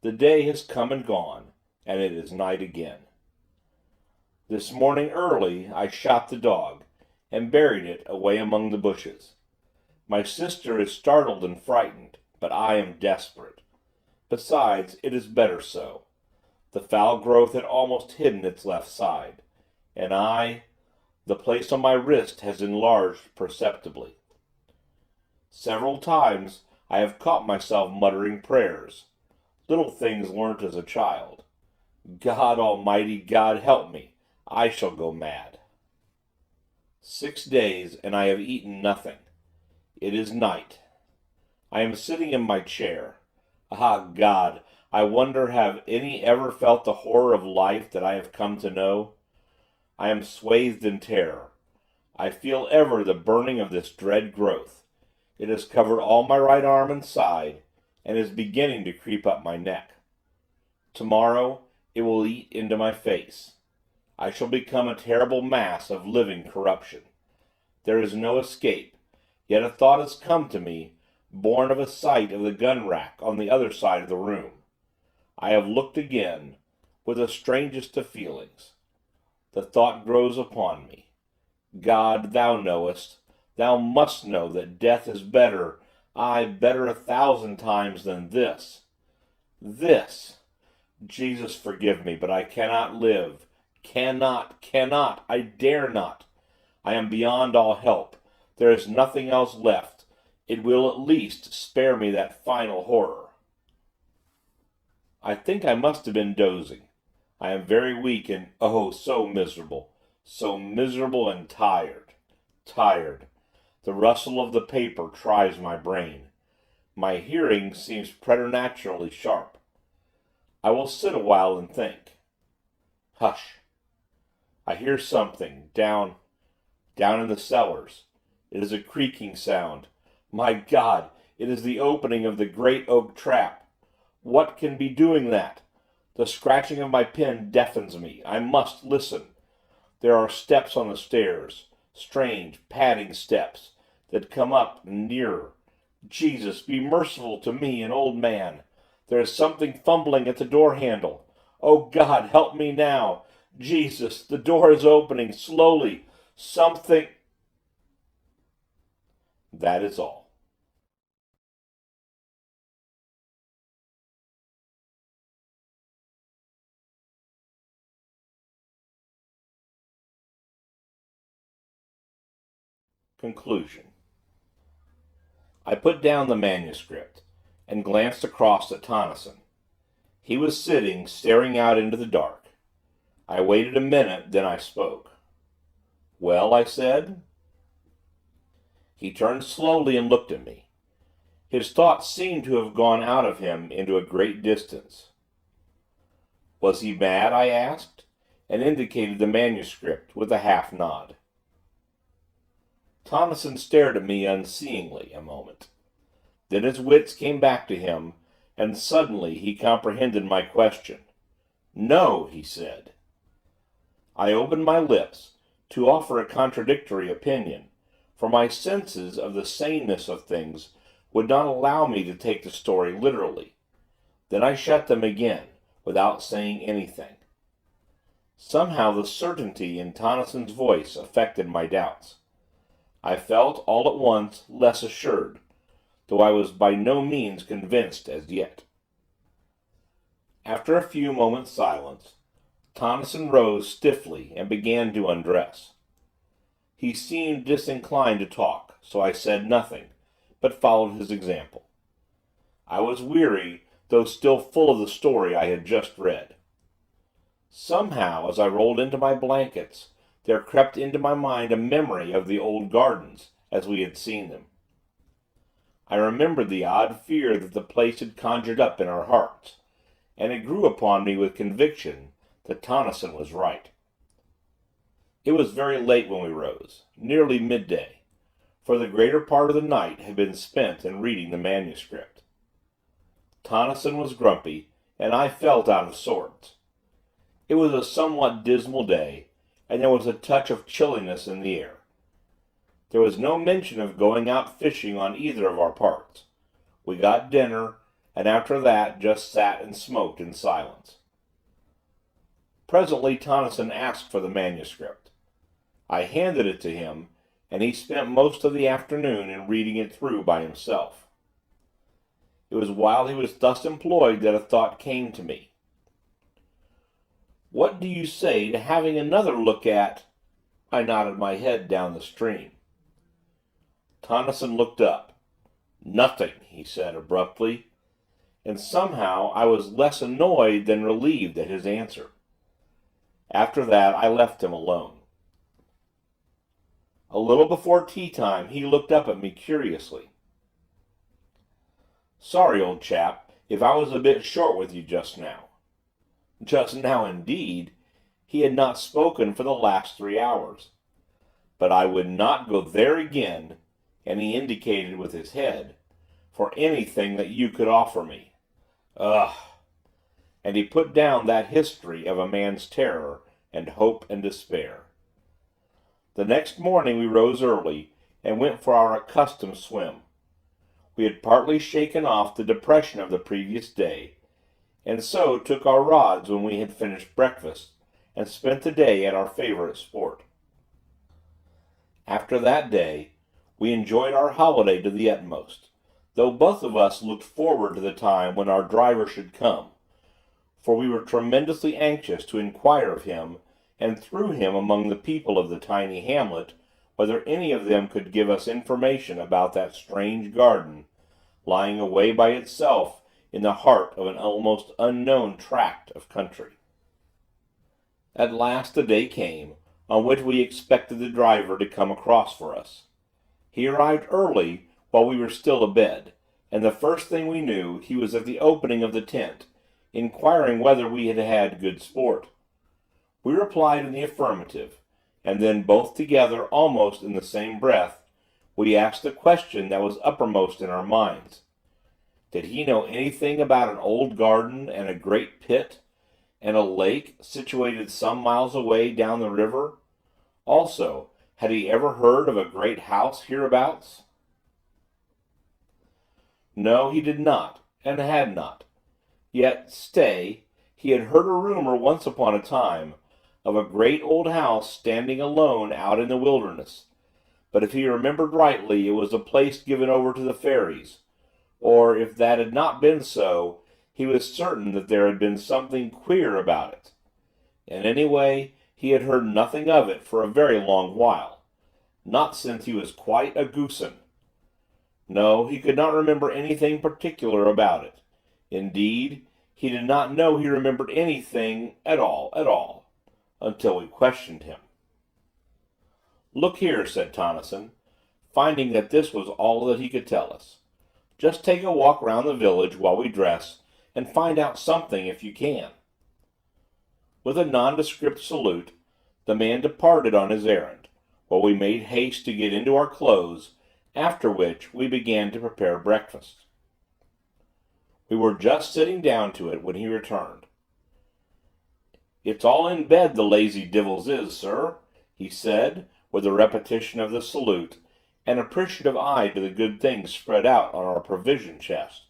The day has come and gone, and it is night again. This morning early I shot the dog, and buried it away among the bushes. My sister is startled and frightened, but I am desperate. Besides, it is better so. The foul growth had almost hidden its left side, and the place on my wrist has enlarged perceptibly. Several times I have caught myself muttering prayers. little things learnt as a child. God Almighty, God help me, I shall go mad. 6 days, and I have eaten nothing. It is night. I am sitting in my chair. Ah, God, I wonder have any ever felt the horror of life that I have come to know? I am swathed in terror. I feel ever the burning of this dread growth. It has covered all my right arm and side, and is beginning to creep up my neck. Tomorrow it will eat into my face. I shall become a terrible mass of living corruption. There is no escape, yet a thought has come to me, born of a sight of the gun rack on the other side of the room. I have looked again, with the strangest of feelings. The thought grows upon me. God, thou knowest, thou must know that death is better, aye, better 1,000 times than this. This! Jesus, forgive me, but I cannot live. Cannot, I dare not. I am beyond all help. There is nothing else left. It will at least spare me that final horror. I think I must have been dozing. I am very weak and, oh, so miserable and tired. Tired. The rustle of the paper tries my brain. My hearing seems preternaturally sharp. I will sit a while and think. Hush. I hear something down in the cellars. It is a creaking sound. My God, it is the opening of the great oak trap. What can be doing that? The scratching of my pen deafens me. I must listen. There are steps on the stairs, strange, padding steps, that come up and nearer. Jesus, be merciful to me, an old man. There is something fumbling at the door handle. Oh, God, help me now. Jesus, the door is opening slowly. Something... That is all. Conclusion. I put down the manuscript and glanced across at Tonneson. He was sitting, staring out into the dark. I waited a minute, then I spoke. Well, I said. He turned slowly and looked at me. His thoughts seemed to have gone out of him into a great distance. Was he mad? I asked, and indicated the manuscript with a half nod. Tonneson stared at me unseeingly a moment. Then his wits came back to him, and suddenly he comprehended my question. No, he said. I opened my lips to offer a contradictory opinion, for my senses of the saneness of things would not allow me to take the story literally. Then I shut them again, without saying anything. Somehow the certainty in Tonnesson's voice affected my doubts. I felt all at once less assured, though I was by no means convinced as yet. After a few moments' silence, Tonneson rose stiffly and began to undress. He seemed disinclined to talk, so I said nothing, but followed his example. I was weary, though still full of the story I had just read. Somehow, as I rolled into my blankets, there crept into my mind a memory of the old gardens, as we had seen them. I remembered the odd fear that the place had conjured up in our hearts, and it grew upon me with conviction that Tonneson was right. It was very late when we rose, nearly midday, for the greater part of the night had been spent in reading the manuscript. Tonneson was grumpy, and I felt out of sorts. It was a somewhat dismal day, and there was a touch of chilliness in the air. There was no mention of going out fishing on either of our parts. We got dinner, and after that just sat and smoked in silence. Presently Tonneson asked for the manuscript. I handed it to him, and he spent most of the afternoon in reading it through by himself. It was while he was thus employed that a thought came to me. What do you say to having another look at... I nodded my head down the stream. Tonneson looked up. Nothing, he said abruptly, and somehow I was less annoyed than relieved at his answer. After that I left him alone. A little before tea time he looked up at me curiously. "Sorry, old chap, if I was a bit short with you just now." Just now, indeed. He had not spoken for the last 3 hours. "But I would not go there again," and he indicated with his head, "for anything that you could offer me. Ugh!" And he put down that history of a man's terror and hope and despair. The next morning we rose early and went for our accustomed swim. We had partly shaken off the depression of the previous day, and so took our rods when we had finished breakfast, and spent the day at our favorite sport. After that day, we enjoyed our holiday to the utmost, though both of us looked forward to the time when our driver should come, for we were tremendously anxious to inquire of him, and through him among the people of the tiny hamlet, whether any of them could give us information about that strange garden, lying away by itself in the heart of an almost unknown tract of country. At last the day came on which we expected the driver to come across for us. He arrived early while we were still abed, and the first thing we knew he was at the opening of the tent, inquiring whether we had had good sport. We replied in the affirmative, and then both together, almost in the same breath, we asked the question that was uppermost in our minds. Did he know anything about an old garden and a great pit, and a lake situated some miles away down the river? Also, had he ever heard of a great house hereabouts? No, he did not, and had not. Yet, stay, he had heard a rumor once upon a time of a great old house standing alone out in the wilderness, but if he remembered rightly it was a place given over to the fairies, or if that had not been so, he was certain that there had been something queer about it. And anyway, he had heard nothing of it for a very long while, not since he was quite a goosen. No, he could not remember anything particular about it. Indeed, he did not know he remembered anything at all, until we questioned him. "Look here," said Tonneson, finding that this was all that he could tell us. "Just take a walk round the village while we dress, and find out something if you can." With a nondescript salute, the man departed on his errand, while we made haste to get into our clothes, after which we began to prepare breakfast. We were just sitting down to it when he returned. "It's all in bed, the lazy divils is, sir," he said, with a repetition of the salute, an appreciative eye to the good things spread out on our provision chest,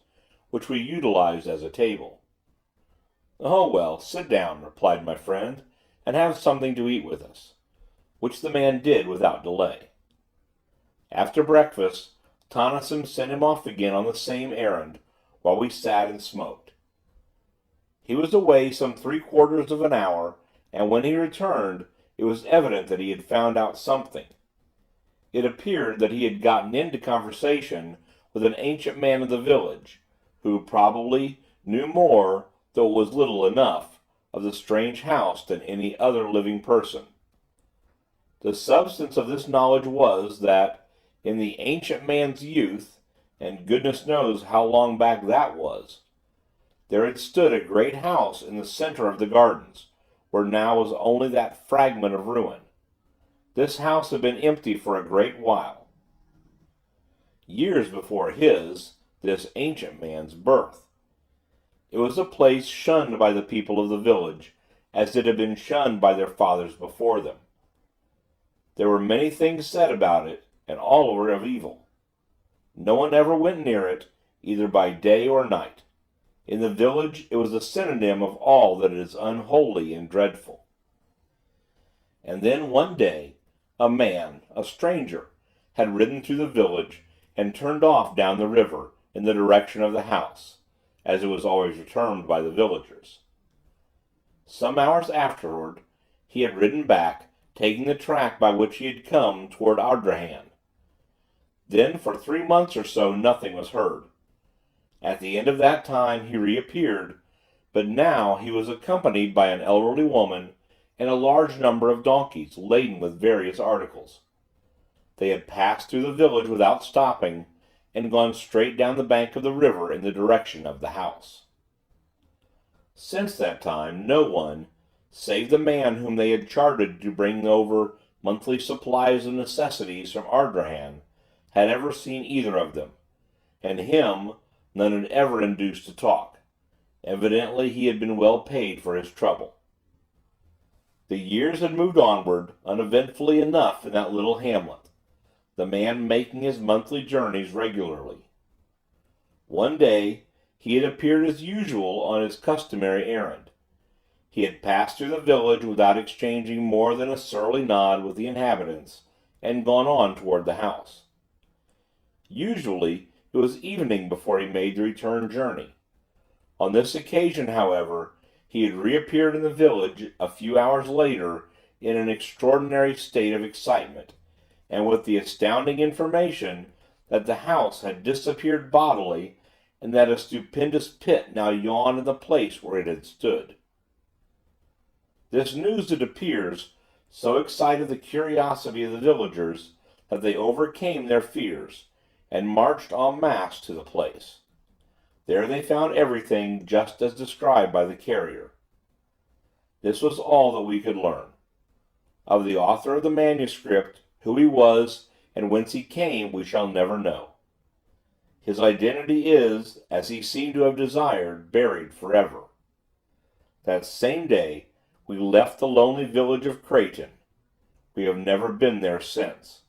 which we utilized as a table. "Oh, well, sit down," replied my friend, "and have something to eat with us," which the man did without delay. After breakfast, Tonneson sent him off again on the same errand, while we sat and smoked. He was away some 3/4 of an hour, and when he returned, it was evident that he had found out something. It appeared that he had gotten into conversation with an ancient man of the village, who, probably, knew more, though it was little enough, of the strange house than any other living person. The substance of this knowledge was, that, in the ancient man's youth, and goodness knows how long back that was, there had stood a great house in the center of the gardens, where now was only that fragment of ruin. This house had been empty for a great while. Years before this ancient man's birth. It was a place shunned by the people of the village, as it had been shunned by their fathers before them. There were many things said about it, and all were of evil. No one ever went near it, either by day or night. In the village it was a synonym of all that is unholy and dreadful. And then one day, a man, a stranger, had ridden through the village, and turned off down the river, in the direction of the house, as it was always termed by the villagers. Some hours afterward, he had ridden back, taking the track by which he had come toward Ardrahan. Then for 3 months or so nothing was heard. At the end of that time he reappeared, but now he was accompanied by an elderly woman and a large number of donkeys laden with various articles. They had passed through the village without stopping, and gone straight down the bank of the river in the direction of the house. Since that time no one, save the man whom they had chartered to bring over monthly supplies of necessities from Ardrahan, had ever seen either of them, and him none had ever induced to talk. Evidently he had been well paid for his trouble. The years had moved onward, uneventfully enough in that little hamlet, the man making his monthly journeys regularly. One day he had appeared as usual on his customary errand. He had passed through the village without exchanging more than a surly nod with the inhabitants, and gone on toward the house. Usually it was evening before he made the return journey. On this occasion, however, he had reappeared in the village a few hours later in an extraordinary state of excitement, and with the astounding information that the house had disappeared bodily, and that a stupendous pit now yawned in the place where it had stood. This news, it appears, so excited the curiosity of the villagers that they overcame their fears, and marched en masse to the place. There they found everything just as described by the carrier. This was all that we could learn. Of the author of the manuscript, who he was, and whence he came, we shall never know. His identity is, as he seemed to have desired, buried forever. That same day we left the lonely village of Creighton. We have never been there since.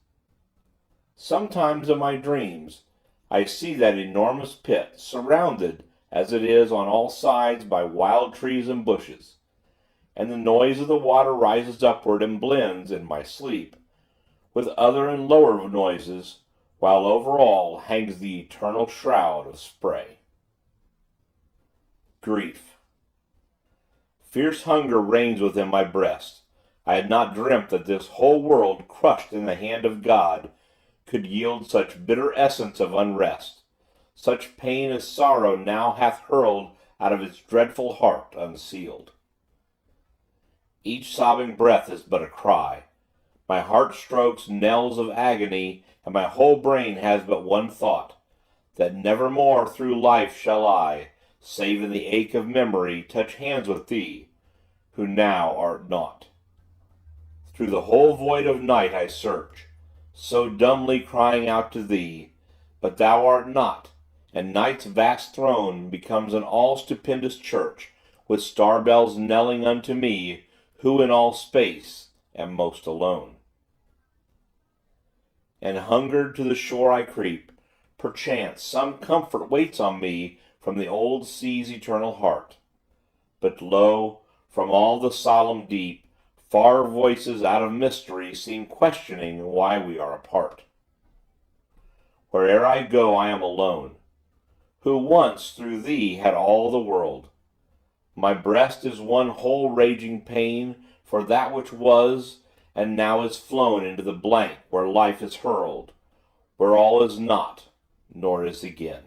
Sometimes in my dreams I see that enormous pit, surrounded, as it is, on all sides by wild trees and bushes, and the noise of the water rises upward and blends, in my sleep, with other and lower noises, while over all hangs the eternal shroud of spray. Grief. Fierce hunger reigns within my breast. I had not dreamt that this whole world, crushed in the hand of God, could yield such bitter essence of unrest, such pain as sorrow now hath hurled out of its dreadful heart unsealed. Each sobbing breath is but a cry. My heart strokes knells of agony, and my whole brain has but one thought, that never more through life shall I, save in the ache of memory, touch hands with thee, who now art not. Through the whole void of night I search, so dumbly crying out to thee, but thou art not, and night's vast throne becomes an all-stupendous church, with star bells knelling unto me, who in all space am most alone. And hungered to the shore I creep, perchance some comfort waits on me from the old sea's eternal heart. But lo, from all the solemn deep, far voices out of mystery seem questioning why we are apart. Where'er I go I am alone, who once through thee had all the world. My breast is one whole raging pain for that which was, and now is flown into the blank where life is hurled, where all is not, nor is again.